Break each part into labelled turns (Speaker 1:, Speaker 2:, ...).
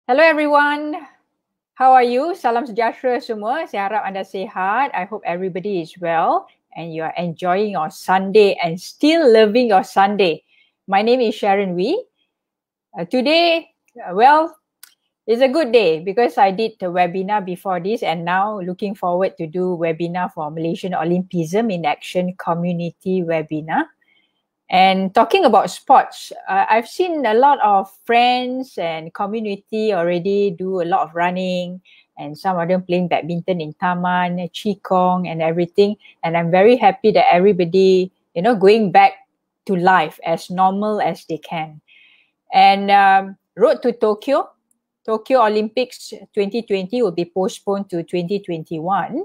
Speaker 1: Hello everyone. How are you? Salam sejahtera semua. Saya harap anda sihat. I hope everybody is well and you are enjoying your Sunday and still loving your Sunday. My name is Sharon Wee. Today, it's a good day because I did the webinar before this and now looking forward to do webinar for Malaysian Olympism in Action Community webinar. And talking about sports, I've seen a lot of friends and community already do a lot of running and some of them playing badminton in Taman, Qigong and everything. And I'm very happy that everybody, going back to life as normal as they can. And road to Tokyo Olympics 2020 will be postponed to 2021.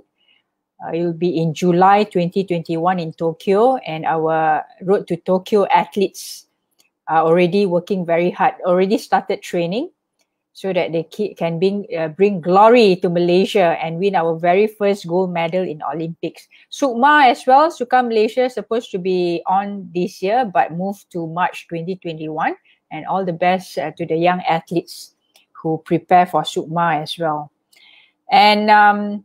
Speaker 1: It will be in July 2021 in Tokyo, and our Road to Tokyo athletes are already working very hard, already started training so that they can bring glory to Malaysia and win our very first gold medal in Olympics. Sukma as well, Suka Malaysia supposed to be on this year but moved to March 2021, and all the best to the young athletes who prepare for Sukma as well. And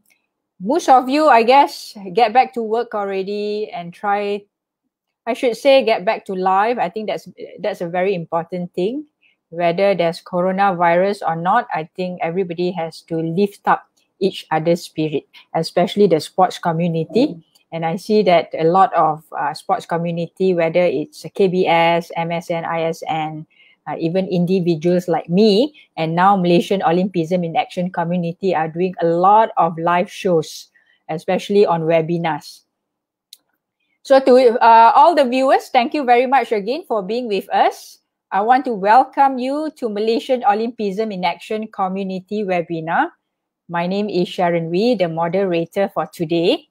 Speaker 1: most of you, I guess, get back to work already and get back to life. I think that's a very important thing. Whether there's coronavirus or not, I think everybody has to lift up each other's spirit, especially the sports community. And I see that a lot of sports community, whether it's KBS, MSN, ISN, even individuals like me, and now Malaysian Olympism in Action community are doing a lot of live shows, especially on webinars. So to all the viewers, thank you very much again for being with us. I want to welcome you to Malaysian Olympism in Action community webinar. My name is Sharon Wee, the moderator for today.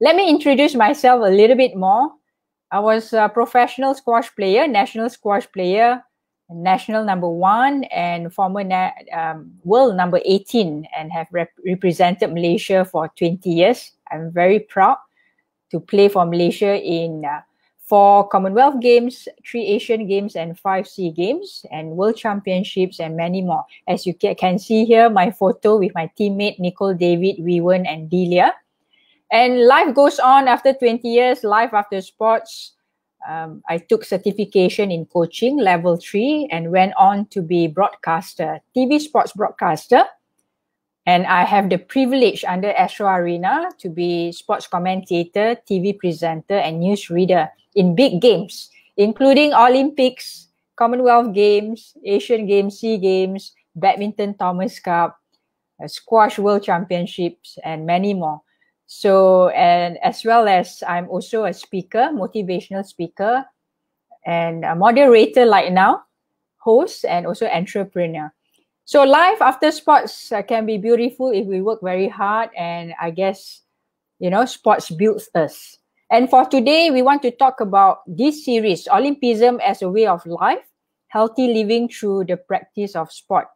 Speaker 1: Let me introduce myself a little bit more. I was a professional squash player, national squash player, national number 1 and former world number 18, and have represented Malaysia for 20 years. I'm very proud to play for Malaysia in 4 Commonwealth Games, 3 Asian Games and 5 SEA Games and World Championships and many more. As you can see here, my photo with my teammate Nicole, David, Weewen and Delia. And life goes on after 20 years, life after sports. I took certification in coaching, level 3, and went on to be broadcaster, TV sports broadcaster. And I have the privilege under Astro Arena to be sports commentator, TV presenter, and news reader in big games, including Olympics, Commonwealth Games, Asian Games, SEA Games, Badminton Thomas Cup, Squash World Championships, and many more. So, and as well as I'm also a speaker, motivational speaker, and a moderator like now, host, and also entrepreneur. So life after sports can be beautiful if we work very hard, and I guess, sports builds us. And for today, we want to talk about this series, Olympism as a way of life, healthy living through the practice of sport.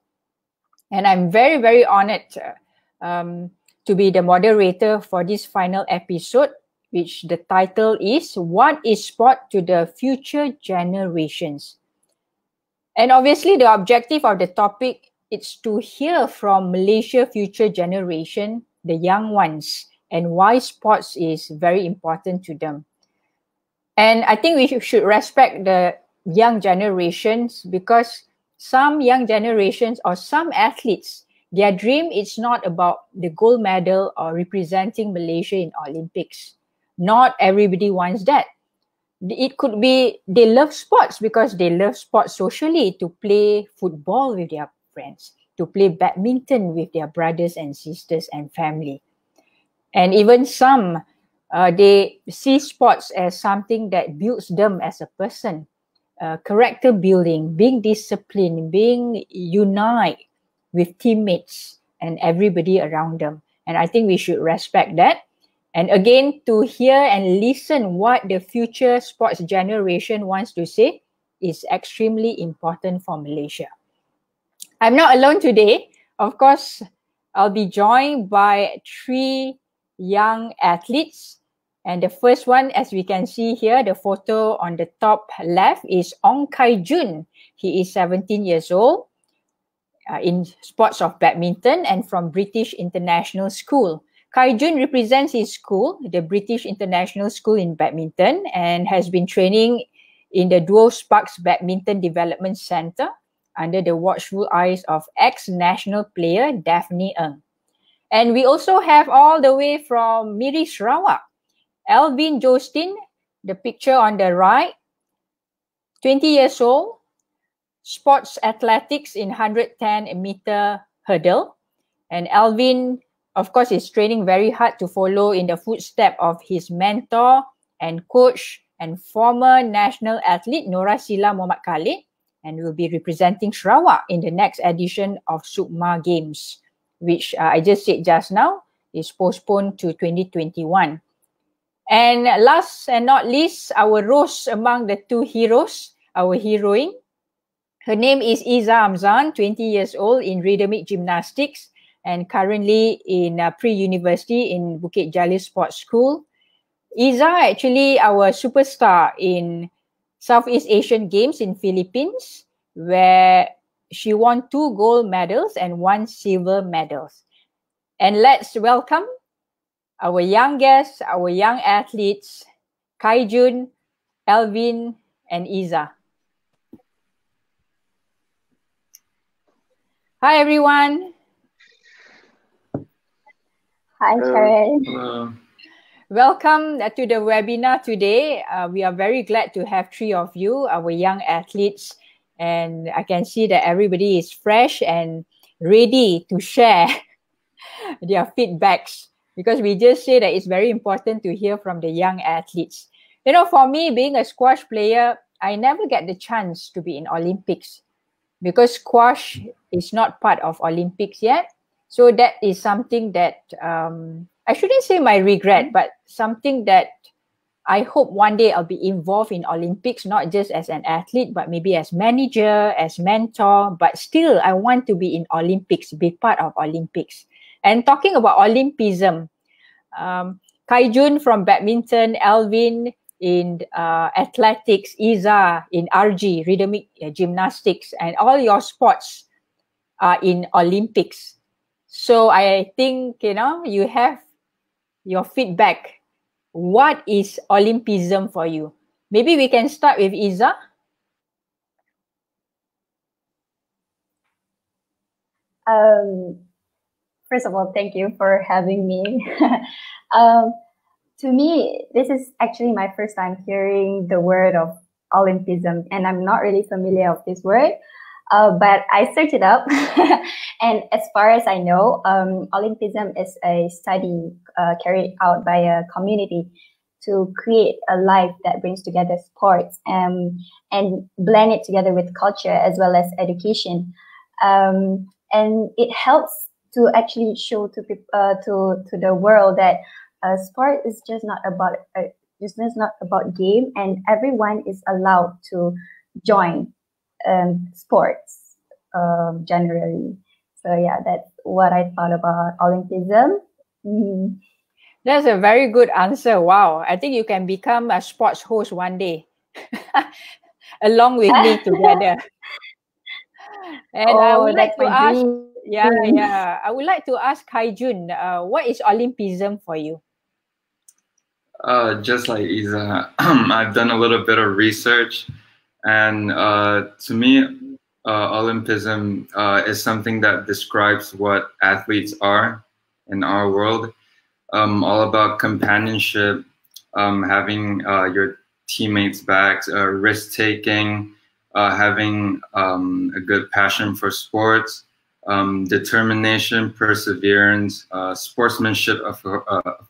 Speaker 1: And I'm very, very honored to be the moderator for this final episode, which the title is What is Sport to the Future Generations? And obviously the objective of the topic is to hear from Malaysia future generation, the young ones, and why sports is very important to them. And I think we should respect the young generations, because some young generations or some athletes, their dream is not about the gold medal or representing Malaysia in Olympics. Not everybody wants that. It could be they love sports because they love sports socially, to play football with their friends, to play badminton with their brothers and sisters and family. And even some, they see sports as something that builds them as a person. Character building, being disciplined, being unite with teammates and everybody around them. And I think we should respect that. And again, to hear and listen what the future sports generation wants to say is extremely important for Malaysia. I'm not alone today. Of course, I'll be joined by 3 young athletes. And the first one, as we can see here, the photo on the top left is Ong Kai Jun. He is 17 years old. in sports of badminton and from British International School. Kai Jun represents his school, the British International School in badminton, and has been training in the Duo Sparks Badminton Development Centre under the watchful eyes of ex-national player Daphne Ng. And we also have all the way from Miri Sarawak, Alvin Jostin, the picture on the right, 20 years old, sports athletics in 110-meter hurdle. And Alvin, of course, is training very hard to follow in the footsteps of his mentor and coach and former national athlete Nora Sila Muhammad Khalid, and will be representing Sarawak in the next edition of Sukma Games, which I just said just now is postponed to 2021. And last and not least, our rose among the two heroes, our heroine. Her name is Iza Amzan, 20 years old, in rhythmic gymnastics and currently in pre-university in Bukit Jalil Sports School. Iza actually our superstar in Southeast Asian Games in Philippines, where she won 2 gold medals and 1 silver medals. And let's welcome our young guests, our young athletes, Kai Jun, Alvin, and Iza. Hi, everyone.
Speaker 2: Hi, Karen.
Speaker 3: Hello.
Speaker 1: Welcome to the webinar today. We are very glad to have 3 of you, our young athletes, and I can see that everybody is fresh and ready to share their feedbacks, because we just say that it's very important to hear from the young athletes. You know, for me, being a squash player, I never get the chance to be in Olympics because squash is not part of Olympics yet. So that is something that I shouldn't say my regret, but something that I hope one day I'll be involved in Olympics, not just as an athlete, but maybe as manager, as mentor. But still, I want to be in Olympics, be part of Olympics. And talking about Olympism, Kai Jun from badminton, Alvin in athletics, Iza in RG, rhythmic gymnastics, and all your sports are in Olympics. So I think, you know, you have your feedback. What is Olympism for you? Maybe we can start with Iza.
Speaker 2: First of all, thank you for having me. To me, this is actually my first time hearing the word of Olympism, and I'm not really familiar with this word. But I searched it up, and as far as I know, Olympism is a study carried out by a community to create a life that brings together sports and blend it together with culture as well as education, and it helps to actually show to the world that sport is just not about game, and everyone is allowed to join sports generally. So yeah, that's what I thought about Olympism.
Speaker 1: That's a very good answer. Wow. I think you can become a sports host one day along with me together. And I would like to ask, I would like to ask Kai Jun, what is Olympism for you?
Speaker 3: Just like Iza, I've done a little bit of research, and to me, Olympism is something that describes what athletes are in our world. All about companionship, having your teammates back, risk-taking, having a good passion for sports, determination, perseverance, sportsmanship, of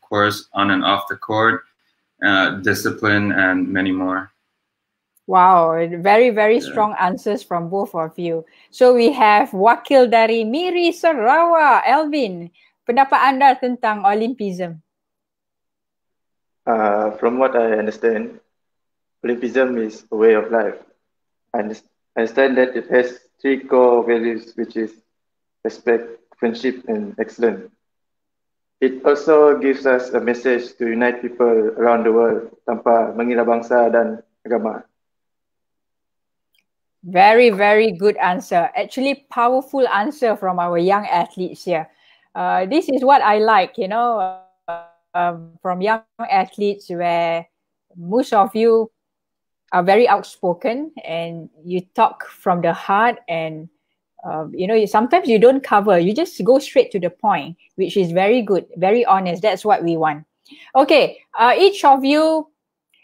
Speaker 3: course, on and off the court, discipline, and many more.
Speaker 1: Wow, very, very strong answers from both of you. So we have wakil dari Miri Sarawak, Alvin. Pendapat anda tentang Olympism?
Speaker 4: From what I understand, Olympism is a way of life. I understand that it has 3 core values, which is respect, friendship, and excellence. It also gives us a message to unite people around the world tanpa mengira bangsa dan agama.
Speaker 1: Very, very good answer. Actually, powerful answer from our young athletes here. This is what I like, from young athletes, where most of you are very outspoken and you talk from the heart, and sometimes you don't cover, you just go straight to the point, which is very good, very honest. That's what we want. Okay, each of you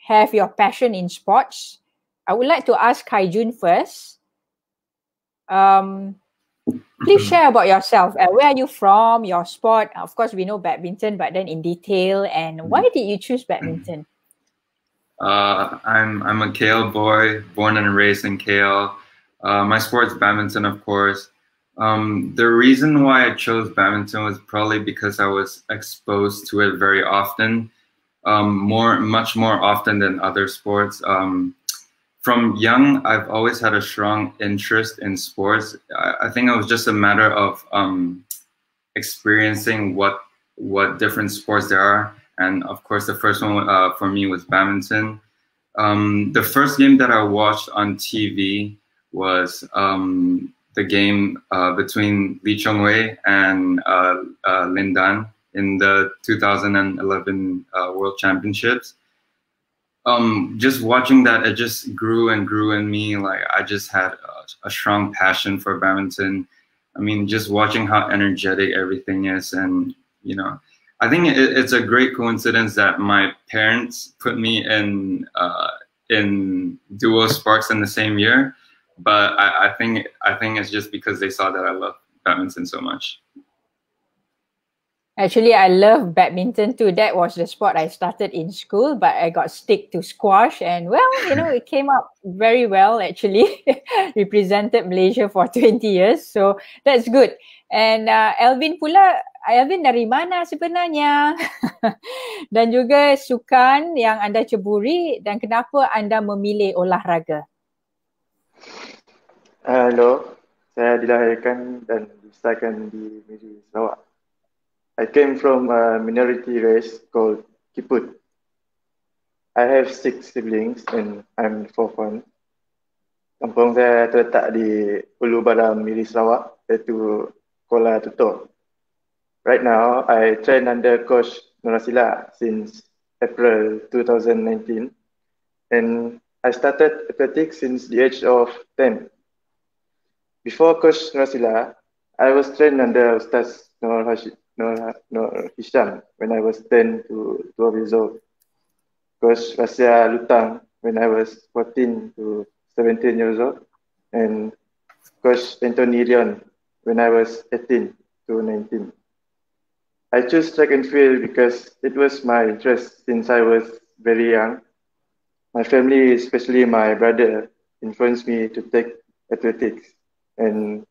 Speaker 1: have your passion in sports. I would like to ask Kaijun first. Please share about yourself. Where are you from? Your sport? Of course, we know badminton, but then in detail. And why did you choose badminton?
Speaker 3: I'm a KL boy, born and raised in KL. My sport's badminton, of course. The reason why I chose badminton was probably because I was exposed to it very often, much more often than other sports. From young, I've always had a strong interest in sports. I think it was just a matter of experiencing what different sports there are. And of course, the first one for me was badminton. The first game that I watched on TV was the game between Lee Chong-wei and Lin Dan in the 2011 World Championships. Just watching that, it just grew and grew in me. Like, I just had a strong passion for badminton. I mean, just watching how energetic everything is, and I think it's a great coincidence that my parents put me in duo sports in the same year. But I think it's just because they saw that I love badminton so much.
Speaker 1: Actually, I love badminton too. That was the sport I started in school, but I got stick to squash, and it came out very well actually. Represented Malaysia for 20 years, so that's good. And Alvin pula, Alvin dari mana sebenarnya? Dan juga sukan yang anda ceburi, dan kenapa anda memilih olahraga?
Speaker 4: Halo, saya dilahirkan dan dibesarkan di negeri Sarawak. I came from a minority race called Kiput. I have 6 siblings and I'm the 4th one. Kampung saya terletak di Ulu Baram, Miri Sarawak, iaitu Kuala Tutor. Right now, I train under Coach Norasila since April 2019, and I started athletics since the age of 10. Before Coach Norasila, I was trained under Ustaz Nur Hisham when I was 10 to 12 years old. Coach Rasia Lutang when I was 14 to 17 years old. And Coach Anthony Rion when I was 18 to 19. I chose track and field because it was my interest since I was very young. My family, especially my brother, influenced me to take athletics. And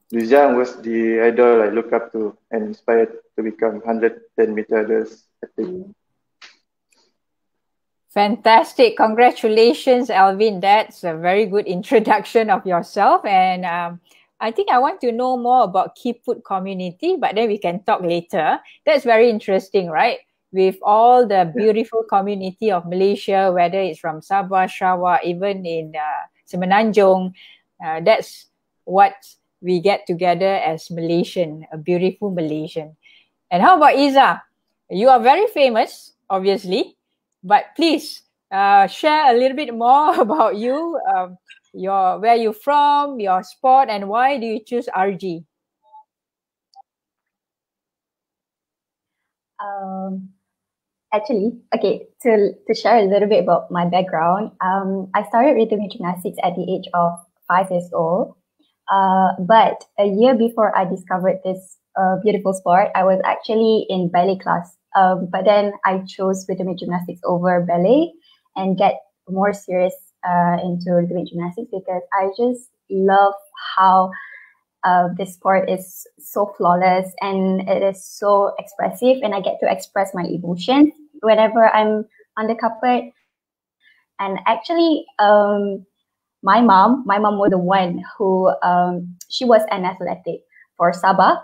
Speaker 4: Luzang was the idol I look up to and inspired to become 110-meter hurdles athlete.
Speaker 1: Fantastic. Congratulations, Alvin. That's a very good introduction of yourself. And I think I want to know more about Kiput community, but then we can talk later. That's very interesting, right? With all the beautiful community of Malaysia, whether it's from Sabah, Sarawak, even in Semenanjung, that's what we get together as Malaysian, a beautiful Malaysian. And how about Iza? You are very famous, obviously, but please share a little bit more about you, where you're from, your sport, and why do you choose RG?
Speaker 2: Actually, okay, to share a little bit about my background, I started rhythmic gymnastics at the age of 5 years old. But a year before I discovered this beautiful sport, I was actually in ballet class. But then I chose rhythmic gymnastics over ballet and get more serious into rhythmic gymnastics because I just love how this sport is so flawless and it is so expressive, and I get to express my emotions whenever I'm on the carpet. And actually, my mom was the one who, she was an athletic for Sabah.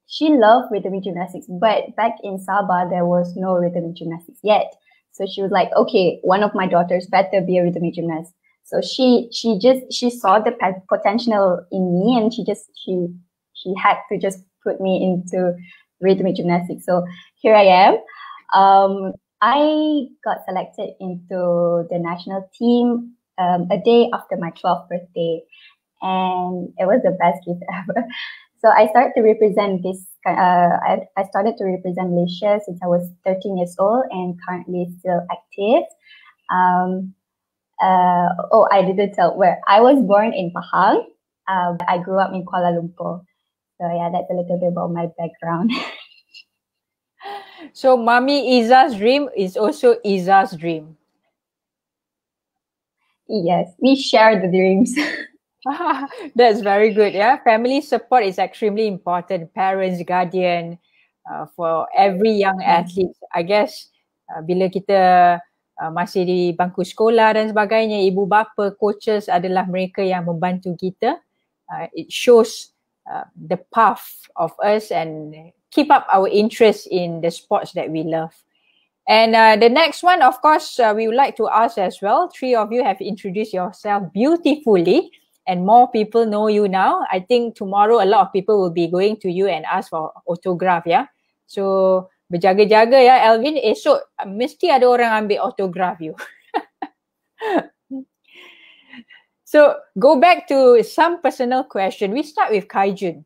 Speaker 2: She loved rhythmic gymnastics, but back in Sabah, there was no rhythmic gymnastics yet. So she was like, okay, one of my daughters better be a rhythmic gymnast. So she saw the potential in me, and she had to just put me into rhythmic gymnastics. So here I am. I got selected into the national team a day after my 12th birthday, and it was the best gift ever. So I started to represent I started to represent Malaysia since I was 13 years old, and currently still active. I didn't tell where I was born in Pahang, but I grew up in Kuala Lumpur. So yeah, that's a little bit about my background.
Speaker 1: So Mommy Iza's dream is also Iza's dream.
Speaker 2: Yes, we share the dreams.
Speaker 1: That's very good. Yeah, family support is extremely important. Parents, guardian, for every young athlete. I guess bila kita masih di bangku sekolah dan sebagainya, ibu bapa, coaches adalah mereka yang membantu kita. It shows the path of us and keep up our interest in the sports that we love. And the next one, of course, we would like to ask as well. 3 of you have introduced yourself beautifully, and more people know you now. I think tomorrow a lot of people will be going to you and ask for autograph, yeah. So berjaga-jaga ya, Alvin. Esok mesti ada orang ambil autograph you. So go back to some personal question. We start with Kaijun.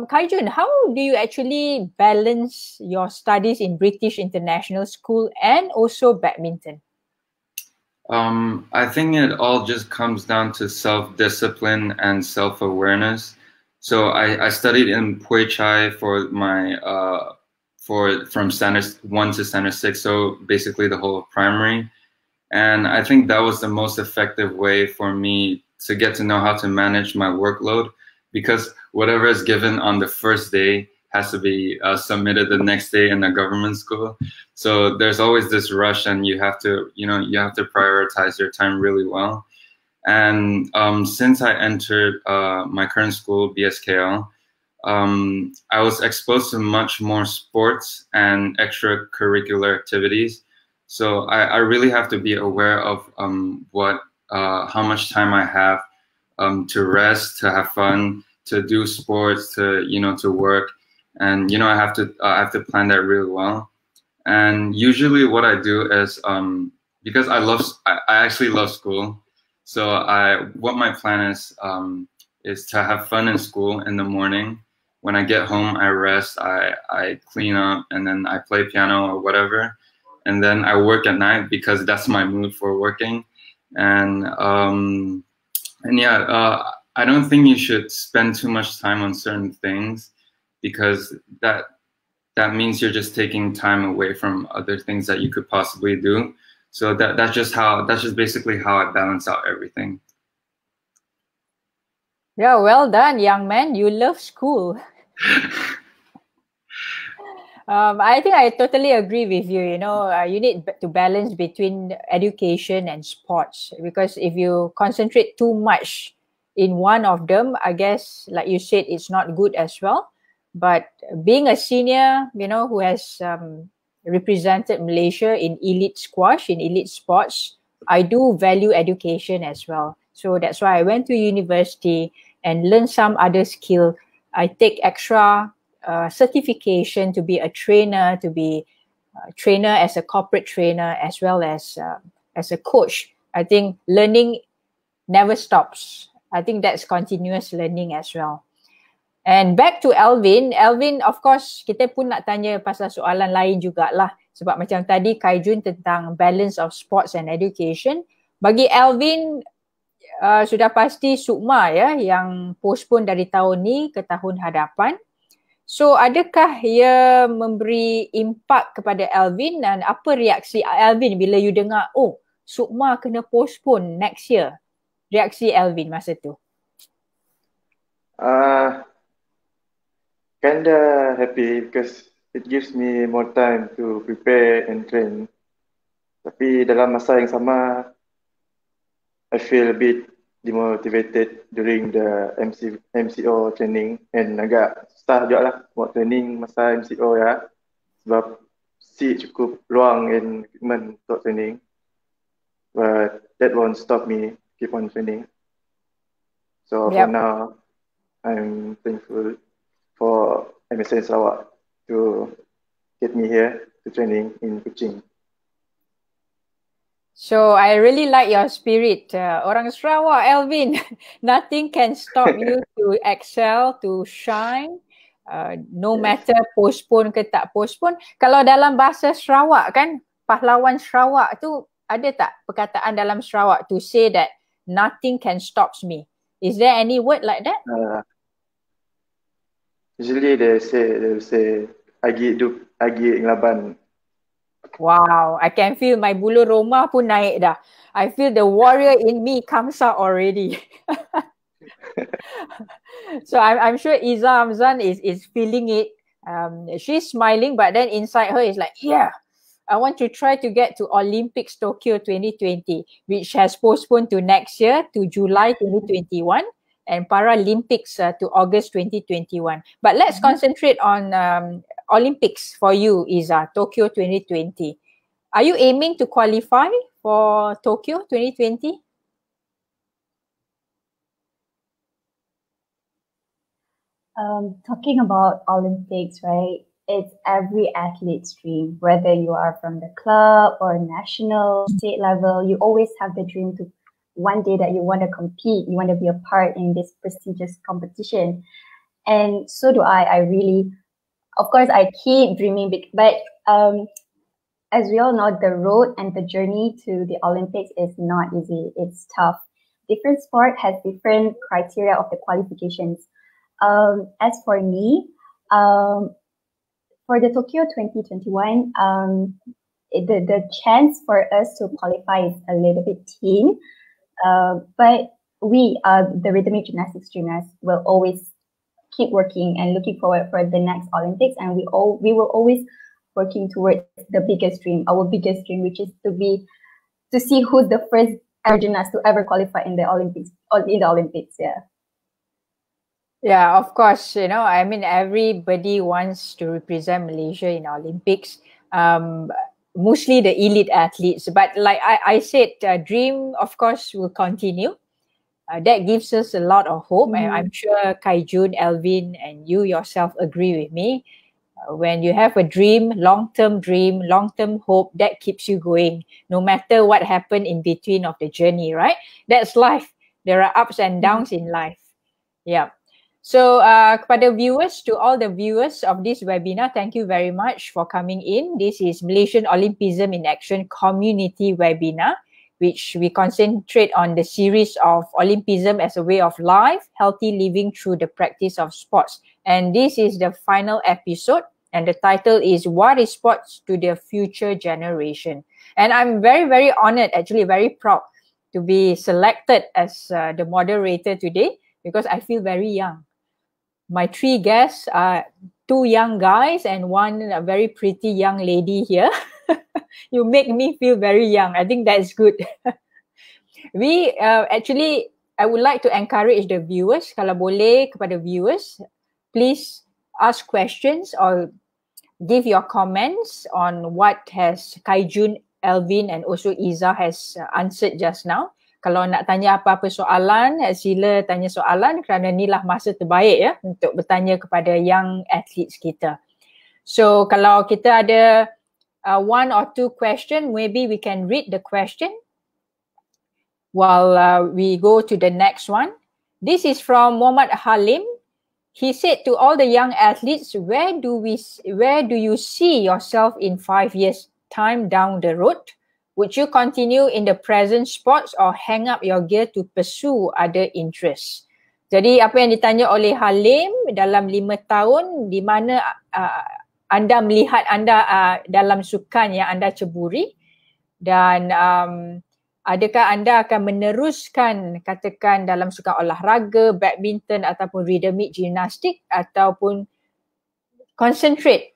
Speaker 1: Kaijun, how do you actually balance your studies in British International School and also badminton?
Speaker 3: I think it all just comes down to self-discipline and self-awareness. So I studied in Pui Chai for my from standard 1 to standard 6, so basically the whole of primary. And I think that was the most effective way for me to get to know how to manage my workload, because whatever is given on the first day has to be submitted the next day in a government school. So there's always this rush, and you have to prioritize your time really well. And since I entered my current school, BSKL, I was exposed to much more sports and extracurricular activities. So I really have to be aware of how much time I have to rest, to have fun, to do sports, to work, and I have to plan that really well. And usually, what I do is because I actually love school, so what my plan is to have fun in school in the morning. When I get home, I rest, I clean up, and then I play piano or whatever. And then I work at night because that's my mood for working. And yeah, I don't think you should spend too much time on certain things, because that means you're just taking time away from other things that you could possibly do. So that's just basically how I balance out everything.
Speaker 1: Yeah, well done, young man. You love school. I think I totally agree with you. You need to balance between education and sports, because if you concentrate too much in one of them, I guess, like you said, it's not good as well. But being a senior, who has represented Malaysia in elite squash, in elite sports, I do value education as well. So that's why I went to university and learned some other skill. I take extra certification to be a trainer, to be a trainer as a corporate trainer, as well as a coach. I think learning never stops. I think that's continuous learning as well. And back to Alvin. Alvin, of course, kita pun nak tanya pasal soalan lain jugalah. Sebab macam tadi Kaijun tentang balance of sports and education. Bagi Alvin, sudah pasti Sukma ya yang postpone dari tahun ni ke tahun hadapan. So adakah ia memberi impak kepada Alvin, dan apa reaksi Alvin bila you dengar, oh, Sukma kena postpone next year? Reaksi Alvin masa tu?
Speaker 4: Kinda happy because it gives me more time to prepare and train. Tapi dalam masa yang sama, I feel a bit demotivated during the MCO training, and agak susah juga lah buat training masa MCO ya, sebab cukup luang and equipment untuk training. But that won't stop me keep on training. So for
Speaker 1: Yep.
Speaker 4: now, I'm thankful for MSN Sarawak to get me here to training in Kuching.
Speaker 1: So I really like your spirit. Orang Sarawak, Alvin, nothing can stop you to excel, to shine. No
Speaker 4: Yes.
Speaker 1: matter postpone ke tak postpone. Kalau dalam bahasa Sarawak kan, pahlawan Sarawak tu ada tak perkataan dalam Sarawak to say that nothing can stop me? Is there any word like that?
Speaker 4: Usually they will say agi hidup, agi ngelaban.
Speaker 1: Wow, I can feel my bulu roma pun naik dah. I feel the warrior in me comes out already. So I'm sure Iza Hamzan is feeling it. She's smiling, but then inside her is like, yeah, I want to try to get to Olympics Tokyo 2020, which has postponed to next year, to July 2021, and Paralympics to August 2021. But let's concentrate on Olympics for you, Iza, Tokyo 2020. Are you aiming to qualify for Tokyo 2020?
Speaker 2: Talking about Olympics, right? It's every athlete's dream, whether you are from the club or national, state level, you always have the dream to one day that you want to compete, you want to be a part in this prestigious competition. And so do I. I really, of course, I keep dreaming big, but as we all know, the road and the journey to the Olympics is not easy. It's tough. Different sport has different criteria of the qualifications. As for me, for the Tokyo 2021, the chance for us to qualify is a little bit thin, but we, the rhythmic gymnastics gymnasts, will always keep working and looking forward for the next Olympics, and we will always working towards the biggest dream, our biggest dream, which is to see who's the first ever gymnast to ever qualify in the Olympics. Yeah.
Speaker 1: Yeah, of course. You know, I mean, everybody wants to represent Malaysia in Olympics. Mostly the elite athletes. But like I said, dream, of course, will continue. That gives us a lot of hope. And I'm sure Kaijun, Elvin, and you yourself agree with me. When you have a dream, long-term hope, that keeps you going, no matter what happened in between of the journey, right? That's life. There are ups and downs in life. Yeah. So kepada viewers, to all the viewers of this webinar, thank you very much for coming in. This is Malaysian Olympism in Action Community Webinar, which we concentrate on the series of Olympism as a way of life, healthy living through the practice of sports. And this is the final episode, and the title is What is Sports to the Future Generation? And I'm very, very honored, actually very proud to be selected as the moderator today, because I feel very young. My three guests are two young guys and one very pretty young lady here. You make me feel very young. I think that's good. We actually, I would like to encourage the viewers, kalau boleh kepada viewers, please ask questions or give your comments on what has Kaijun, Elvin and also Iza has answered just now. Kalau nak tanya apa-apa soalan, sila tanya soalan kerana inilah masa terbaik ya untuk bertanya kepada young athletes kita. So kalau kita ada one or two question, maybe we can read the question while we go to the next one. This is from Muhammad Halim. He said to all the young athletes, where do you see yourself in 5 years time down the road? Would you continue in the present sports or hang up your gear to pursue other interests? Jadi apa yang ditanya oleh Halim, dalam 5 tahun di mana anda melihat anda dalam sukan yang anda ceburi, dan adakah anda akan meneruskan katakan dalam sukan olahraga, badminton ataupun rhythmic gymnastik, ataupun concentrate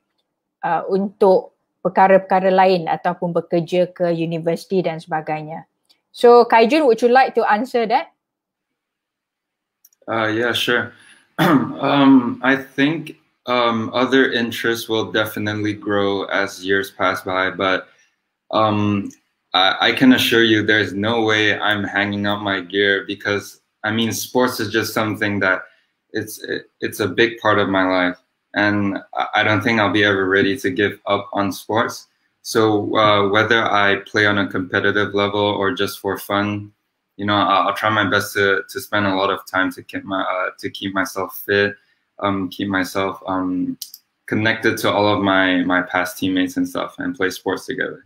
Speaker 1: untuk perkara-perkara lain ataupun bekerja ke universiti dan sebagainya. So Kaijun, would you like to answer that?
Speaker 3: Yeah, sure. I think other interests will definitely grow as years pass by, but I can assure you there's no way I'm hanging up my gear, because I mean, sports is just something that it's a big part of my life, and I don't think I'll be ever ready to give up on sports. So whether I play on a competitive level or just for fun, you know, I'll try my best to spend a lot of time to keep myself fit, keep myself connected to all of my past teammates and stuff, and play sports together.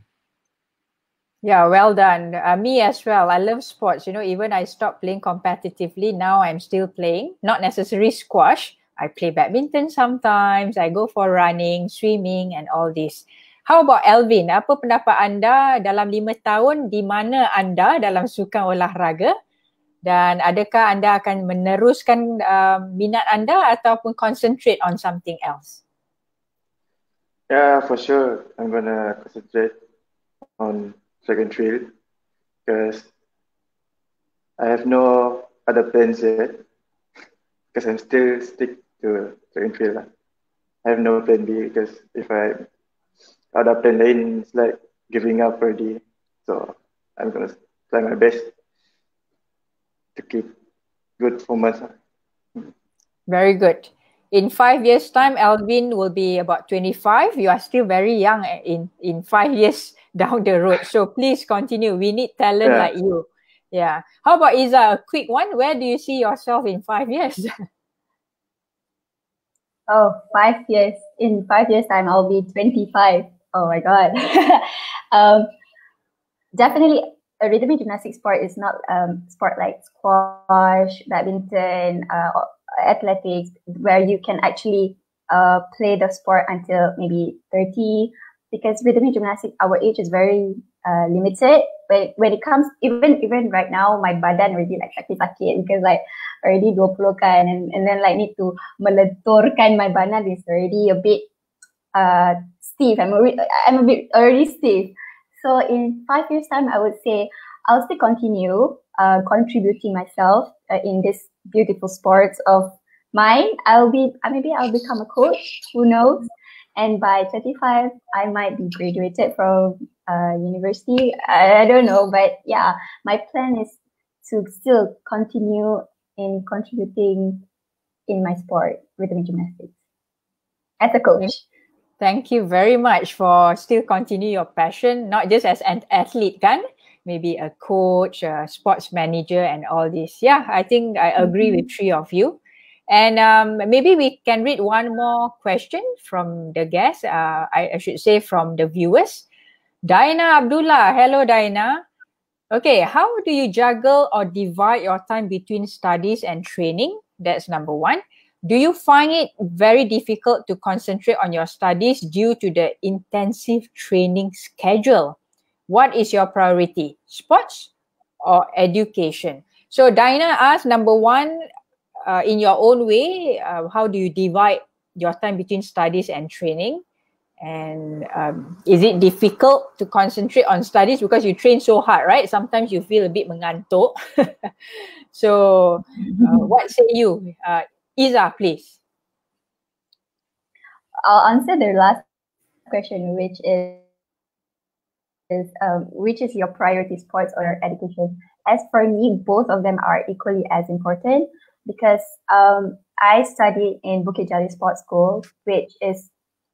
Speaker 1: Yeah, well done. Me as well. I love sports. You know, even I stopped playing competitively. Now I'm still playing. Not necessarily squash. I play badminton sometimes. I go for running, swimming and all this. How about Alvin? Apa pendapat anda dalam 5 tahun? Di mana anda dalam sukan olahraga? Dan adakah anda akan meneruskan minat anda ataupun concentrate on something else?
Speaker 4: Yeah, for sure. I'm gonna concentrate on track and field because I have no other plans yet. Because I'm still stick to track and field. I have no plan B because if I ada plan lain, it's like giving up already. So I'm gonna try my best to keep good performance.
Speaker 1: Very good. In 5 years' time, Alvin will be about 25. You are still very young in 5 years down the road. So please continue. We need talent like you. Yeah. How about Iza? A quick one. Where do you see yourself in 5 years?
Speaker 2: Oh, 5 years. In 5 years' time, I'll be 25. Oh my God. Definitely, a rhythmic gymnastic sport is not sport like squash, badminton, athletics, where you can actually play the sport until maybe 30. Because rhythmic gymnastics, our age is very limited. But when it comes, even right now, my badan already like sakit because like already 20 kan, and then like need to melenturkan my badan is already a bit stiff. I'm a bit already stiff. So in 5 years' time, I would say I'll still continue contributing myself in this beautiful sports of mine. Maybe I'll become a coach. Who knows? And by 25, I might be graduated from university. I don't know, but yeah, my plan is to still continue in contributing in my sport, rhythmic gymnastics, as a coach.
Speaker 1: Thank you very much for still continue your passion, not just as an athlete, kan? Maybe a coach, a sports manager and all this. Yeah, I think I agree with 3 of you. And maybe we can read one more question from the guests. I should say from the viewers. Daina Abdullah. Hello, Daina. Okay, how do you juggle or divide your time between studies and training? That's number 1. Do you find it very difficult to concentrate on your studies due to the intensive training schedule? What is your priority, sports or education? So Dinah asked, number 1, in your own way, how do you divide your time between studies and training? And is it difficult to concentrate on studies because you train so hard, right? Sometimes you feel a bit mengantuk. So what say you? Iza, please.
Speaker 2: I'll answer the last question, which is your priority, sports or education? As for me, both of them are equally as important because I studied in Bukit Jalil Sports School, which is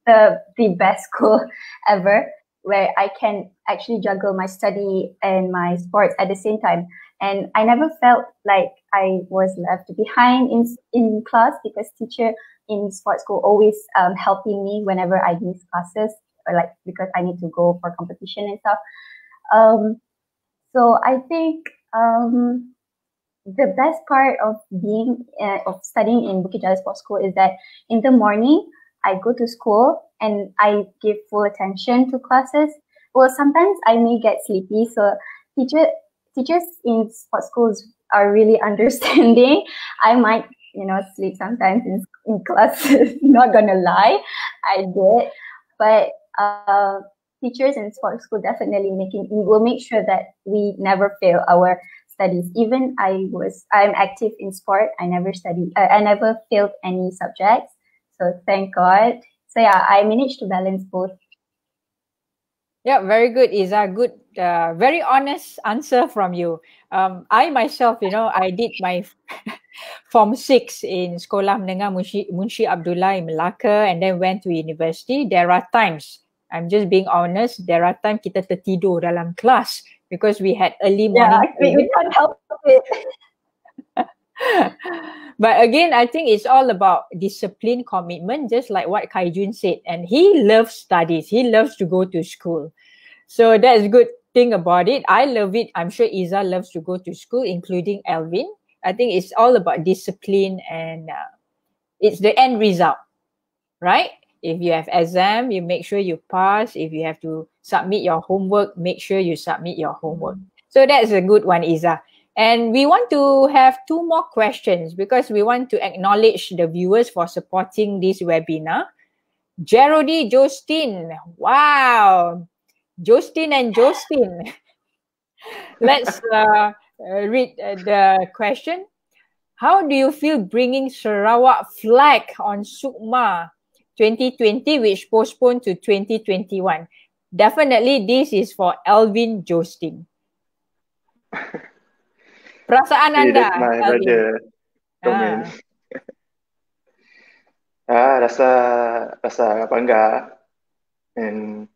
Speaker 2: the best school ever, where I can actually juggle my study and my sports at the same time. And I never felt like I was left behind in class because teacher in sports school always helping me whenever I miss classes or like because I need to go for competition and stuff. So I think the best part of studying in Bukit Jalil Sports School is that in the morning I go to school and I give full attention to classes. Well, sometimes I may get sleepy, so teachers in sports schools are really understanding. I might, sleep sometimes in classes. Not gonna lie, I did. But teachers in sports school definitely will make sure that we never fail our studies. Even I'm active in sport. I never failed any subjects. So thank God. So yeah, I managed to balance both.
Speaker 1: Yeah, very good, Iza. Good, very honest answer from you. I myself, I did my Form 6 in Sekolah Menengah Munshi Abdullah in Melaka and then went to university. There are times, I'm just being honest, there are times kita tertidur dalam kelas because we had early morning.
Speaker 2: Yeah, we can't help it.
Speaker 1: But again, I think it's all about discipline, commitment, just like what Kai Jun said. And he loves studies. He loves to go to school. So that's a good thing about it. I love it. I'm sure Iza loves to go to school, including Alvin. I think it's all about discipline and it's the end result, right? If you have exam, you make sure you pass. If you have to submit your homework, make sure you submit your homework. So that's a good one, Iza. And we want to have 2 more questions because we want to acknowledge the viewers for supporting this webinar. Geraldine Jostin. Wow. Jostin and Jostin. Let's read the question. How do you feel bringing Sarawak flag on Sukma 2020, which postponed to 2021? Definitely, this is for Alvin Jostin. Perasaan
Speaker 4: Okay,
Speaker 1: anda,
Speaker 4: that's my
Speaker 1: Alvin?
Speaker 4: brother comment. Rasa bangga and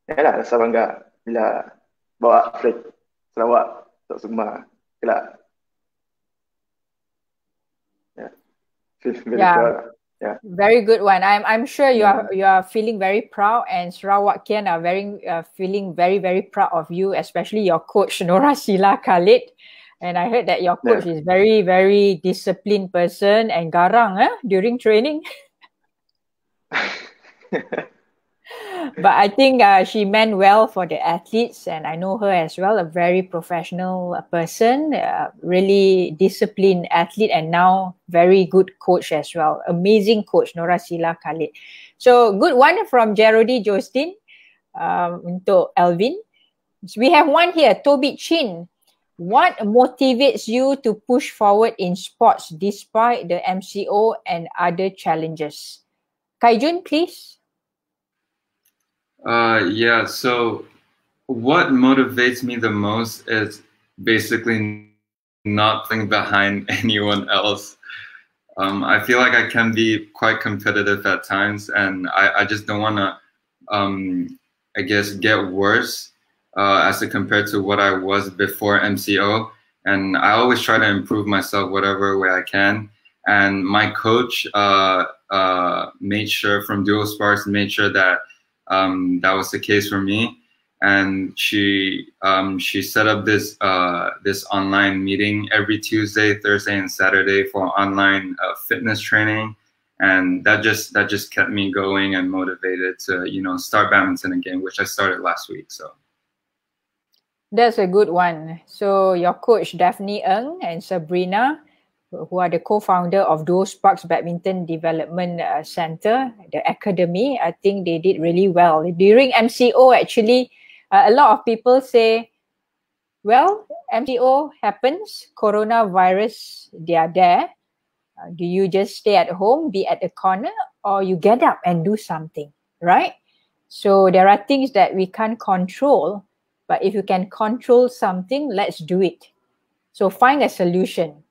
Speaker 4: rasa bangga bila bawa flag Sarawak untuk semua. Feel very proud. Yeah.
Speaker 1: Very good one. I'm sure you are feeling very proud, and Sarawakian are feeling very, very proud of you, especially your coach Nora Sila Khalid. And I heard that your coach is very, very disciplined person and garang during training. But I think she meant well for the athletes, and I know her as well, a very professional person, really disciplined athlete, and now very good coach as well. Amazing coach, Nora Sila Khalid. So good one from Geraldine Jostin untuk Alvin. So we have one here, Toby Chin. What motivates you to push forward in sports despite the MCO and other challenges? Kai Jun, please.
Speaker 3: Yeah, so what motivates me the most is basically not playing behind anyone else. I feel like I can be quite competitive at times, and I just don't want to, I guess, get worse as compared to what I was before MCO. And I always try to improve myself whatever way I can. And my coach made sure, from Dual Sparks, made sure that that was the case for me. And she set up this this online meeting every Tuesday, Thursday, and Saturday for online fitness training, and that just kept me going and motivated to start badminton again, which I started last week. So
Speaker 1: that's a good one. So your coach Daphne Ng and Sabrina, who are the co-founder of Dual Sparks Badminton Development Center, the academy, I think they did really well. During MCO, actually, a lot of people say, well, MCO happens, coronavirus, they are there. Do you just stay at home, be at the corner, or you get up and do something, right? So there are things that we can't control, but if you can control something, let's do it. So find a solution,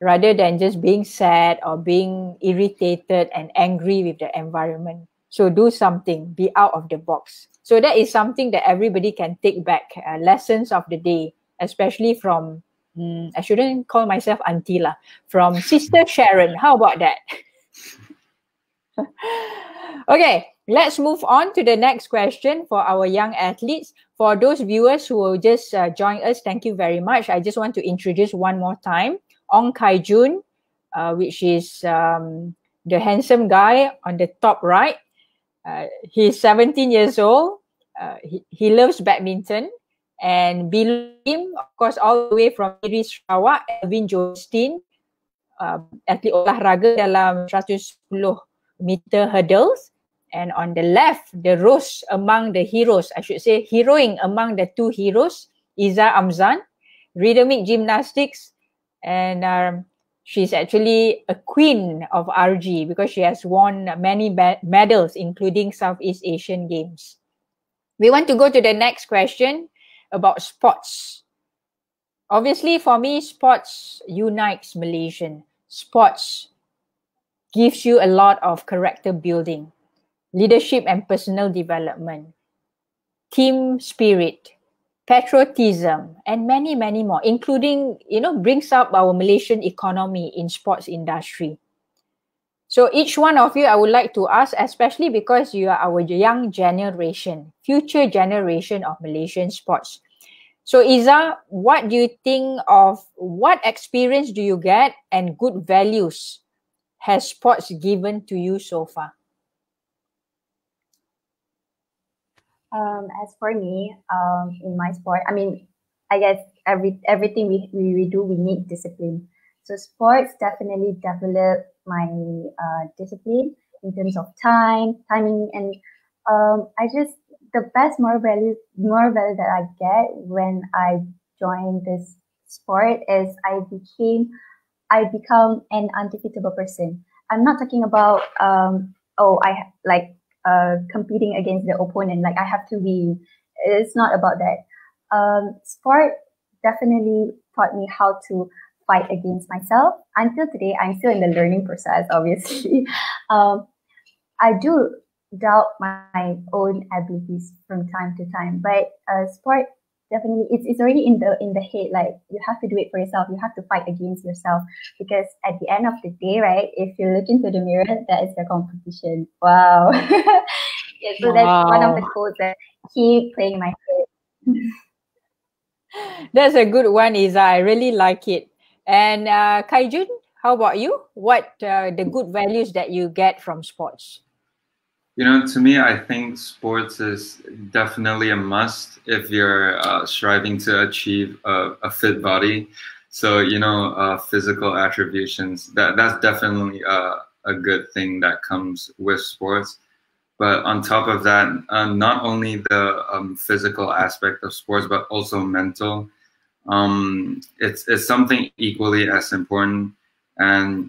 Speaker 1: rather than just being sad or being irritated and angry with the environment. So do something, be out of the box. So that is something that everybody can take back, lessons of the day, especially from, I shouldn't call myself auntie lah, from Sister Sharon. How about that? Okay, let's move on to the next question for our young athletes. For those viewers who will just join us, thank you very much. I just want to introduce one more time. Ong Kai Jun, which is the handsome guy on the top right. He's 17 years old. He loves badminton. And below him, of course, all the way from Iri Sarawak, Alvin Jostin, atlet olahraga dalam 110 meter hurdles. And on the left, the rose among the heroes, I should say, heroing among the 2 heroes, Iza Amzan, rhythmic gymnastics. And she's actually a queen of RG because she has won many medals, including Southeast Asian Games. We want to go to the next question about sports. Obviously, for me, sports unites Malaysian. Sports gives you a lot of character building, leadership and personal development, team spirit, patriotism, and many, many more, including, brings up our Malaysian economy in sports industry. So each one of you, I would like to ask, especially because you are our young generation, future generation of Malaysian sports. So Iza, what do you think of, what experience do you get and good values has sports given to you so far?
Speaker 2: As for me, in my sport, I mean, I guess everything we do, we need discipline. So sports definitely develop my discipline in terms of timing, and the best moral value that I get when I joined this sport is I become an undefeatable person. I'm not talking about competing against the opponent, like I have to win. It's not about that. Sport definitely taught me how to fight against myself. Until today, I'm still in the learning process, obviously. I do doubt my own abilities from time to time, but sport definitely, it's already in the head. Like, you have to do it for yourself. You have to fight against yourself, because at the end of the day, right, if you look into the mirror, that is the competition. Wow. Yeah, so that's one of the quotes that keep playing in my head.
Speaker 1: That's a good one, Iza. I really like it. And Kaijun, how about you? What the good values that you get from sports?
Speaker 3: To me, I think sports is definitely a must if you're striving to achieve a fit body. So, physical attributions, that's definitely a good thing that comes with sports. But on top of that, not only the physical aspect of sports, but also mental. It's something equally as important. And,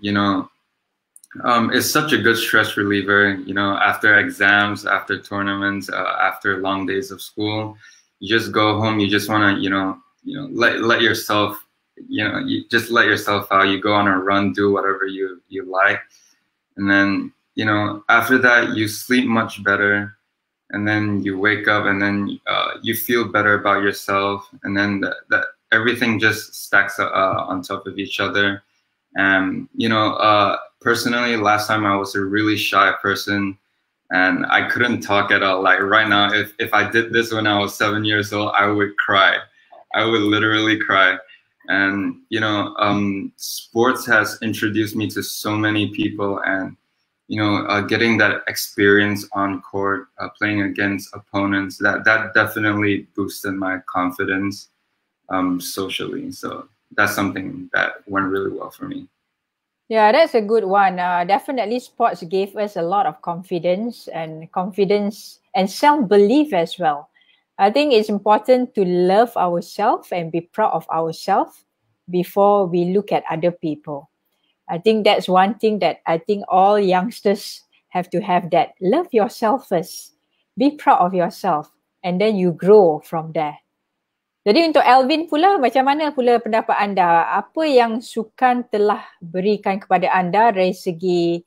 Speaker 3: it's such a good stress reliever, after exams, after tournaments, after long days of school. You just go home, you just want to, let yourself, you just let yourself out. You go on a run, do whatever you like. And then, after that, you sleep much better. And then you wake up, and then you feel better about yourself. And then that everything just stacks on top of each other. And, personally, last time I was a really shy person and I couldn't talk at all. Like right now, if I did this when I was 7 years old, I would cry. I would literally cry. And, sports has introduced me to so many people, and, getting that experience on court, playing against opponents, that definitely boosted my confidence socially. So that's something that went really well for me.
Speaker 1: Yeah, that's a good one. Definitely sports gave us a lot of confidence and self-belief as well. I think it's important to love ourselves and be proud of ourselves before we look at other people. I think that's one thing that I think all youngsters have to have, that love yourself first. Be proud of yourself, and then you grow from there. Jadi untuk Alvin pula, macam mana pula pendapat anda? Apa yang sukan telah berikan kepada anda dari segi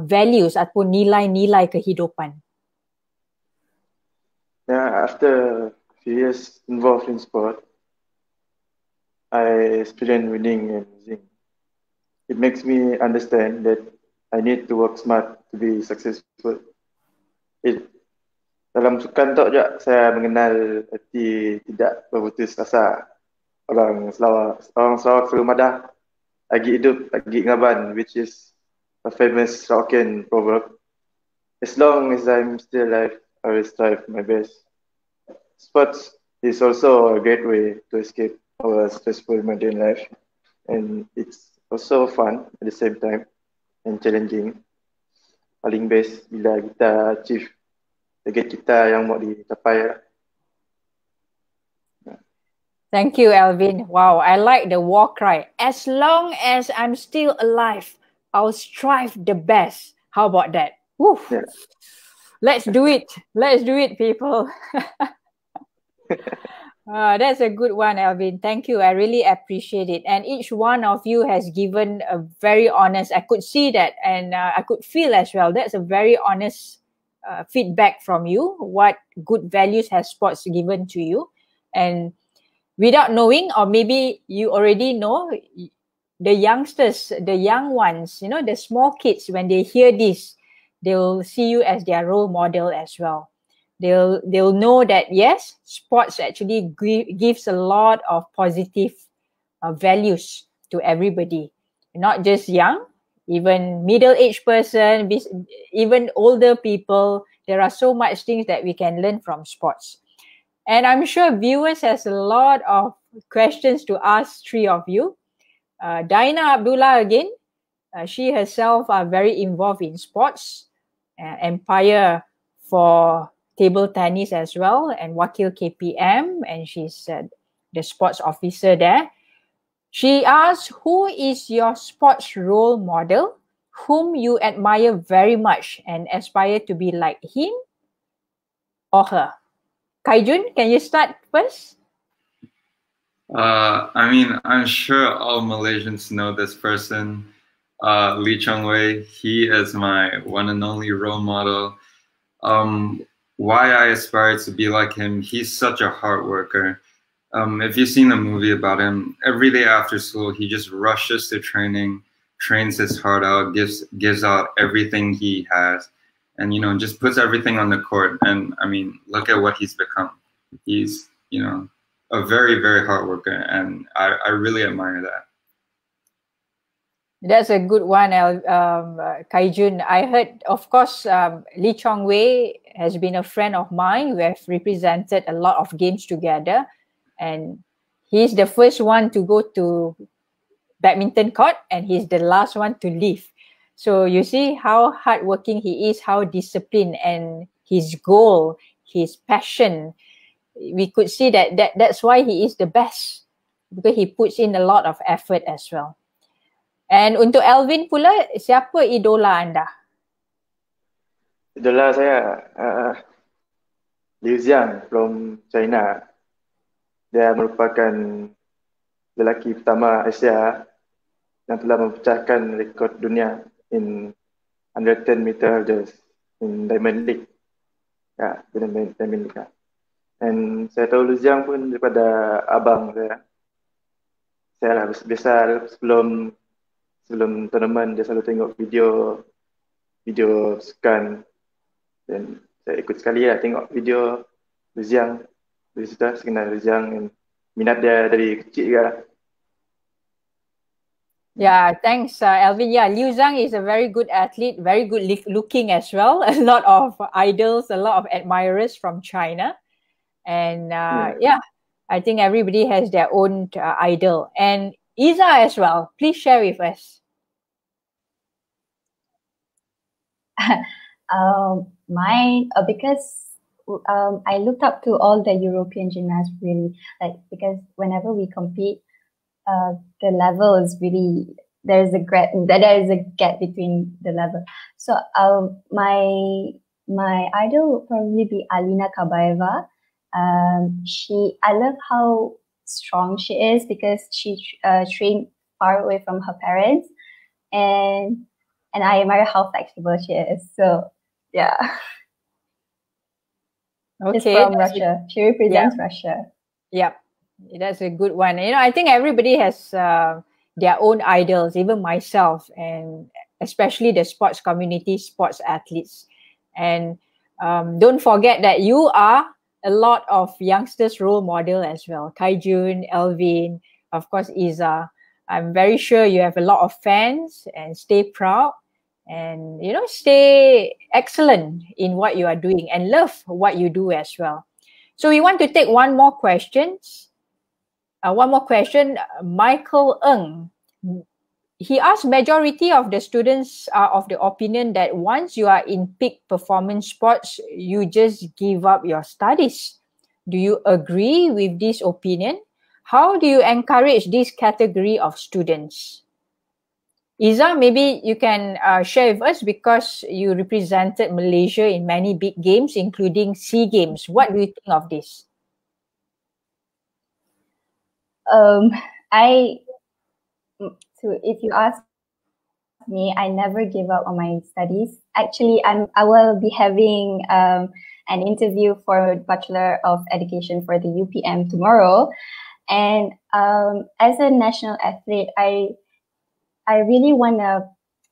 Speaker 1: values ataupun nilai-nilai kehidupan?
Speaker 4: Yeah, after a few years involved in sport, I experienced winning and losing. It makes me understand that I need to work smart to be successful. Dalam sukan tu juga saya mengenal erti tidak berputus asa. Orang Sarawak selalu madah, lagi hidup, lagi ngaban, which is a famous Sarawakian proverb. As long as I'm still alive, I will strive my best. Sports is also a great way to escape our stressful modern life, and it's also fun at the same time and challenging. Paling best bila kita achieve target kita yang mau dicapai.
Speaker 1: Thank you, Alvin. Wow, I like the war cry. As long as I'm still alive, I'll strive the best. How about that? Woo.
Speaker 4: Yeah.
Speaker 1: Let's do it. Let's do it, people. That's a good one, Alvin. Thank you. I really appreciate it. And each one of you has given a very honest, I could see that, and I could feel as well. That's a very honest feedback from you. What good values has sports given to you? And without knowing, or maybe you already know, the youngsters, the young ones, you know, the small kids, when they hear this, they'll see you as their role model as well. They'll know that yes, sports actually gives a lot of positive values to everybody, not just young, even middle-aged person, even older people. There are so much things that we can learn from sports. And I'm sure viewers has a lot of questions to ask three of you. Daina Abdullah again, she herself are very involved in sports, Empire for table tennis as well, and Wakil KPM, and she's the sports officer there. She asked, who is your sports role model, whom you admire very much and aspire to be like him or her? Kaijun, can you start first?
Speaker 3: I mean, I'm sure all Malaysians know this person, Lee Chong-wei. He is my one and only role model. Why I aspire to be like him, he's such a hard worker. If you've seen the movie about him, every day after school, he just rushes to training, trains his heart out, gives out everything he has, and, you know, just puts everything on the court. And I mean, look at what he's become. He's, you know, a very, very hard worker, and I really admire that.
Speaker 1: That's a good one, Kaijun. I heard, of course, Lee Chong-wei has been a friend of mine. We have represented a lot of games together, and he's the first one to go to badminton court, and he's the last one to leave. So you see how hardworking he is, how disciplined, and his goal, his passion. We could see that's why he is the best, because he puts in a lot of effort as well. And untuk Alvin pula, siapa idola anda?
Speaker 4: Idola saya Liu Jiang from China. Dia merupakan lelaki pertama Asia yang telah memecahkan rekod dunia in 110 meter hurdles in Diamond League. Ya, Diamond League. Dan saya tahu Liu Jiang pun daripada abang saya. Saya lah biasa sebelum tournament dia selalu tengok video sukan, dan saya ikut sekali lah tengok video Liu Jiang. Dari situ saya kenal Liu Jiang, dan minat dia dari kecil juga lah.
Speaker 1: Yeah, thanks, Alvin. Yeah, Liu Zhang is a very good athlete, very good looking as well. A lot of idols, a lot of admirers from China. And yeah, I think everybody has their own idol. And Iza as well, please share with us.
Speaker 2: Because I looked up to all the European gymnasts, really, like, because whenever we compete, the level is really, there is a gap between the level. So my idol would probably be Alina Kabaeva. I love how strong she is, because she trained far away from her parents, and I admire how flexible she is. So yeah.
Speaker 1: Okay.
Speaker 2: She's from Russia. She represents Russia.
Speaker 1: Yep. That's a good one. You know, I think everybody has their own idols, even myself, and especially the sports community, sports athletes. And don't forget that you are a lot of youngsters' role model as well. Kaijun, Alvin, of course, Iza. I'm very sure you have a lot of fans, and stay proud, and, you know, stay excellent in what you are doing and love what you do as well. So we want to take one more question. Michael Ng. He asked, majority of the students are of the opinion that once you are in peak performance sports, you just give up your studies. Do you agree with this opinion? How do you encourage this category of students? Iza, maybe you can share with us, because you represented Malaysia in many big games, including SEA Games. What do you think of this?
Speaker 2: If you ask me, I never give up on my studies. Actually, I will be having an interview for Bachelor of Education for the UPM tomorrow. And as a national athlete, I really want to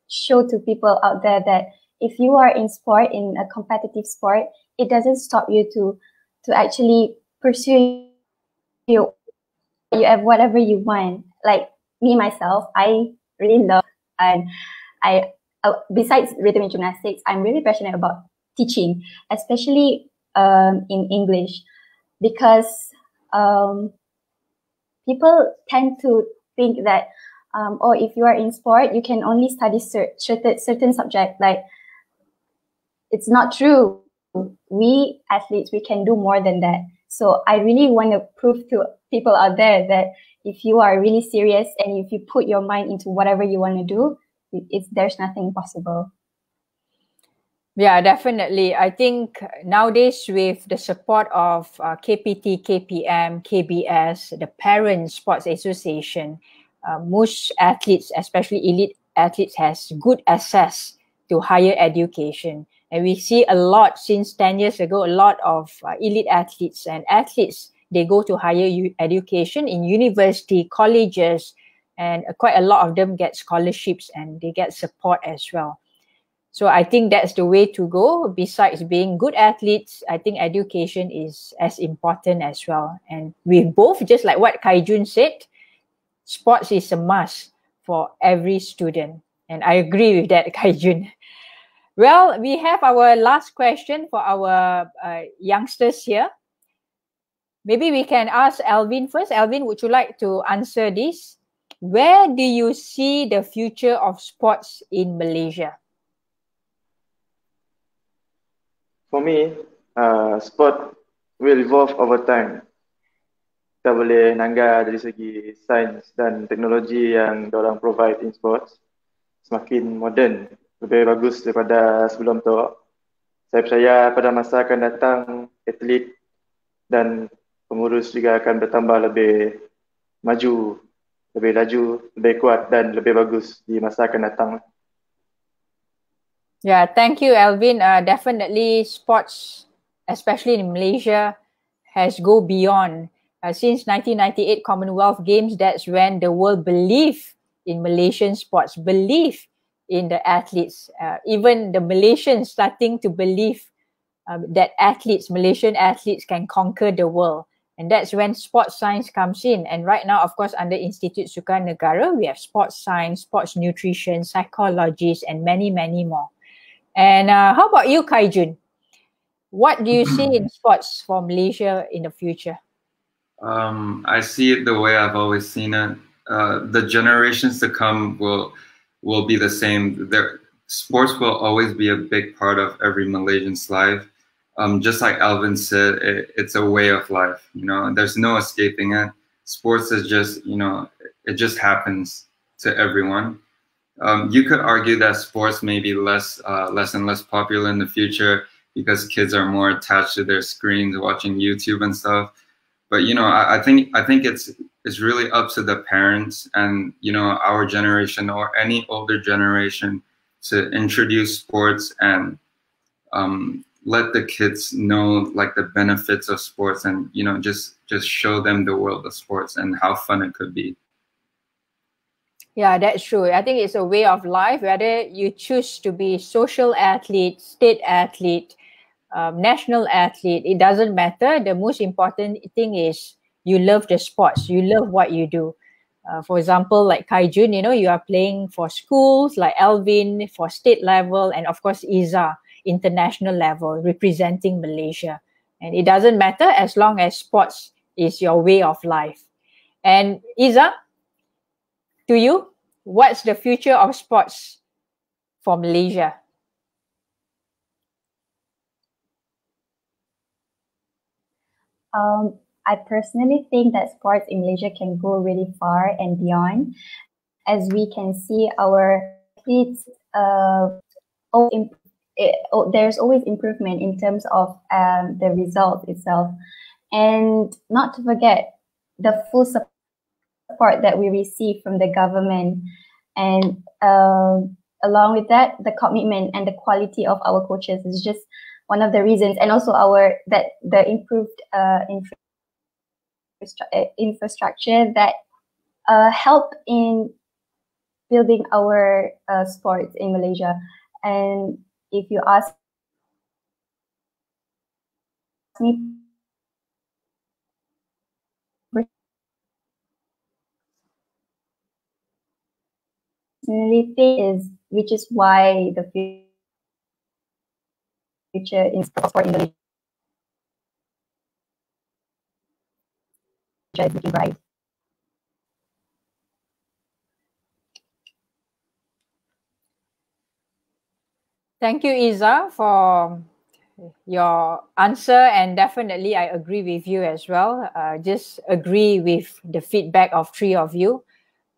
Speaker 2: show to people out there that if you are in sport, in a competitive sport, it doesn't stop you to actually pursue you have whatever you want. Like me myself, I really love, and I besides rhythm and gymnastics, I'm really passionate about teaching, especially in English, because people tend to think that if you are in sport, you can only study certain subject. Like, it's not true. We athletes, we can do more than that. So I really want to prove to people out there that if you are really serious and if you put your mind into whatever you want to do, there's nothing impossible.
Speaker 1: Yeah, definitely. I think nowadays, with the support of KPT, KPM, KBS, the Parent Sports Association, most athletes, especially elite athletes, has good access to higher education. And we see a lot since 10 years ago, a lot of elite athletes and athletes, they go to higher education in university, colleges, and quite a lot of them get scholarships and they get support as well. So I think that's the way to go. Besides being good athletes, I think education is as important as well. And we both, just like what Kaijun said, sports is a must for every student. And I agree with that, Kaijun. Well, we have our last question for our youngsters here. Maybe we can ask Alvin first. Alvin, would you like to answer this? Where do you see the future of sports in Malaysia?
Speaker 4: For me, sport will evolve over time. Kita boleh nanggar dari segi sains dan teknologi yang diorang provide in sports. Semakin modern, lebih bagus daripada sebelum tu. Saya percaya pada masa akan datang, atlet dan pengurus juga akan bertambah lebih maju, lebih laju, lebih kuat dan lebih bagus di masa akan datang.
Speaker 1: Yeah, thank you, Alvin. Definitely sports, especially in Malaysia, has go beyond. Since 1998 Commonwealth Games, that's when the world believed in Malaysian sports, believe in the athletes. Even the Malaysians starting to believe that Malaysian athletes can conquer the world. And that's when sports science comes in. And right now, of course, under Institute Sukan Negara, we have sports science, sports nutrition, psychologists, and many, many more. And how about you, Kaijun? What do you see in sports for Malaysia in the future?
Speaker 3: I see it the way I've always seen it. The generations to come will be the same. Sports will always be a big part of every Malaysian's life. Just like Alvin said, it's a way of life. You know, there's no escaping it. Sports is just, it just happens to everyone. You could argue that sports may be less and less popular in the future because kids are more attached to their screens, watching YouTube and stuff. But I think it's really up to the parents and our generation or any older generation to introduce sports and let the kids know like the benefits of sports and just show them the world of sports and how fun it could be.
Speaker 1: Yeah, that's true. I think it's a way of life. Whether you choose to be social athlete, state athlete, national athlete, it doesn't matter. The most important thing is you love the sports. You love what you do. For example, like Kaijun, you are playing for schools, like Alvin for state level, and of course Iza, international level, representing Malaysia. And it doesn't matter as long as sports is your way of life. And Iza, to you, what's the future of sports for Malaysia?
Speaker 2: I personally think that sports in Malaysia can go really far and beyond, as we can see our athletes, there's always improvement in terms of the result itself. And not to forget the full support that we receive from the government. And along with that, the commitment and the quality of our coaches is just one of the reasons. And also the improved infrastructure that help in building our sports in Malaysia. And if you ask me personally, which is why the future in sport in Malaysia is looking bright.
Speaker 1: Thank you, Iza, for your answer, and definitely I agree with you as well. Just agree with the feedback of three of you.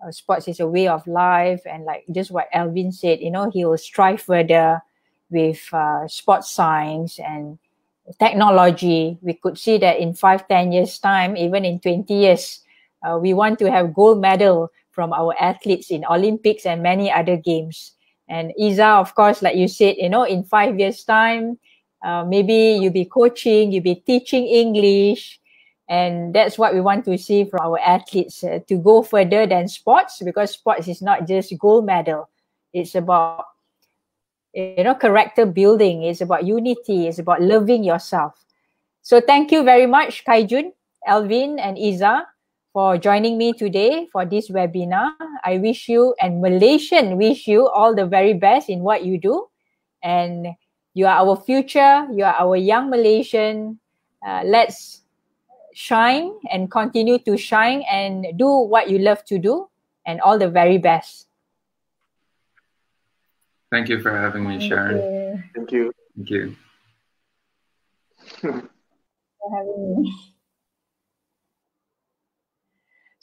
Speaker 1: Sports is a way of life, and like just what Alvin said, you know, he will strive further with sports science and technology. We could see that in 5-10 years time, even in 20 years, we want to have gold medal from our athletes in Olympics and many other games. And Iza, of course, like you said, you know, in 5 years time, maybe you'll be coaching, you'll be teaching English. And that's what we want to see from our athletes, to go further than sports, because sports is not just gold medal. It's about, you know, character building. It's about unity. It's about loving yourself. So thank you very much, Kaijun, Alvin, and Iza, for joining me today for this webinar. I wish you and Malaysian wish you all the very best in what you do. And you are our future. You are our young Malaysian. Let's shine and continue to shine and do what you love to do, and all the very best.
Speaker 3: Thank you for having me, Sharon.
Speaker 4: Thank you.
Speaker 3: Thank you.
Speaker 2: For having me.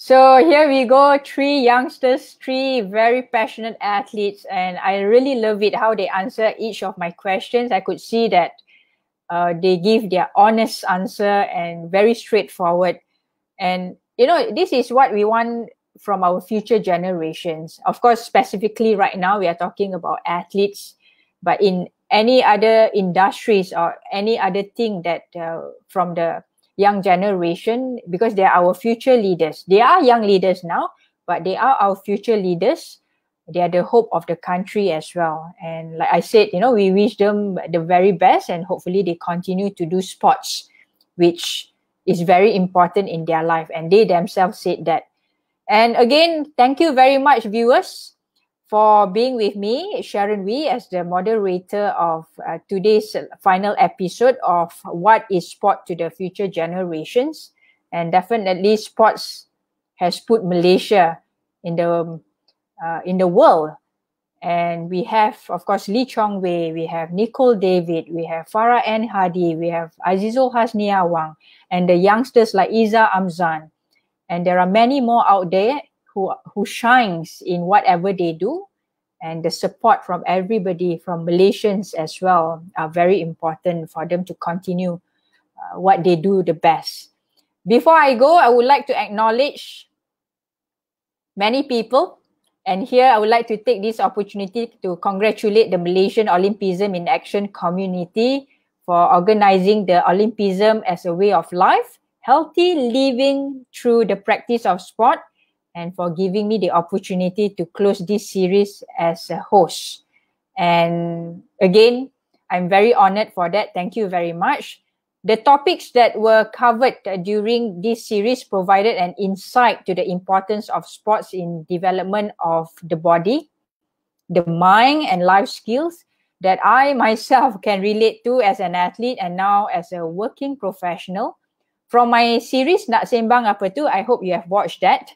Speaker 1: So here we go, three youngsters, three very passionate athletes, and I really love it how they answer each of my questions. I could see that they give their honest answer and very straightforward. And, you know, this is what we want from our future generations. Of course, specifically right now, we are talking about athletes, but in any other industries or any other thing that from the young generation, because they are our future leaders. They are young leaders now, but they are our future leaders. They are the hope of the country as well. And like I said, you know, we wish them the very best, and hopefully they continue to do sports, which is very important in their life. And they themselves said that. And again, thank you very much, viewers, for being with me, Sharon Wee, as the moderator of today's final episode of What is Sport to the Future Generations. And definitely sports has put Malaysia in the world. And we have, of course, Lee Chong Wei, we have Nicole David, we have Farah N. Hadi, we have Azizul Hasnia Wang, and the youngsters like Iza Amzan. And there are many more out there who shines in whatever they do. And the support from everybody, from Malaysians as well, are very important for them to continue what they do the best. Before I go, I would like to acknowledge many people. And here I would like to take this opportunity to congratulate the Malaysian Olympism in Action community for organizing the Olympism as a way of life, healthy living through the practice of sport, and for giving me the opportunity to close this series as a host. And again, I'm very honored for that. Thank you very much. The topics that were covered during this series provided an insight to the importance of sports in development of the body, the mind, and life skills that I myself can relate to as an athlete and now as a working professional. From my series, Nak Sembang Apa Tu, I hope you have watched that,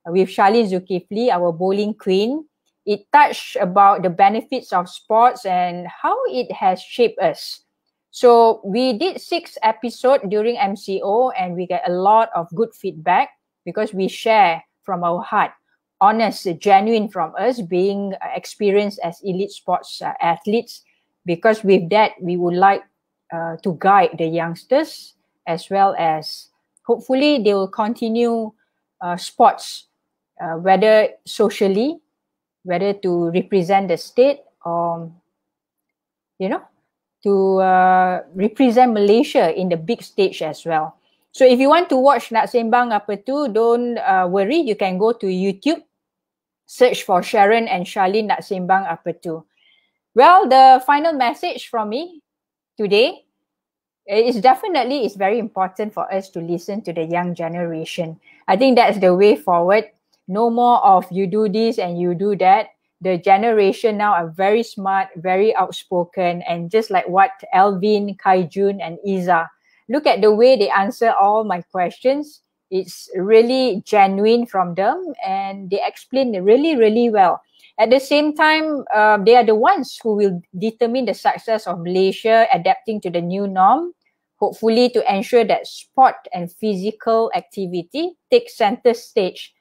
Speaker 1: with Charlene Zulkifli, our bowling queen. It touched about the benefits of sports and how it has shaped us. So we did 6 episodes during MCO, and we get a lot of good feedback because we share from our heart honest, genuine from us, being experienced as elite sports athletes, because with that, we would like to guide the youngsters, as well as hopefully they will continue sports, whether socially, whether to represent the state, or, you know, to represent Malaysia in the big stage as well. So if you want to watch Nak Sembang Apa Tu, don't worry. You can go to YouTube, search for Sharon and Charlene Nak Sembang Apa Tu. Well, the final message from me today is definitely it's very important for us to listen to the young generation. I think that's the way forward. No more of you do this and you do that. The generation now are very smart, very outspoken, and just like what Alvin, Kaijun, and Iza, look at the way they answer all my questions. It's really genuine from them, and they explain really, really well. At the same time, they are the ones who will determine the success of Malaysia adapting to the new norm, hopefully to ensure that sport and physical activity take center stage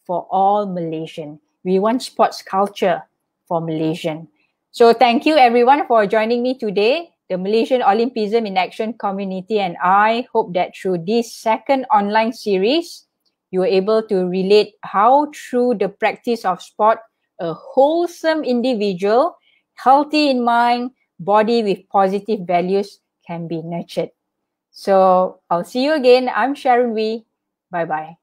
Speaker 1: for all Malaysian. We want sports culture for Malaysian. So thank you everyone for joining me today. The Malaysian Olympism in Action community and I hope that through this second online series, you were able to relate how through the practice of sport, a wholesome individual, healthy in mind, body with positive values can be nurtured. So I'll see you again. I'm Sharon Wee. Bye-bye.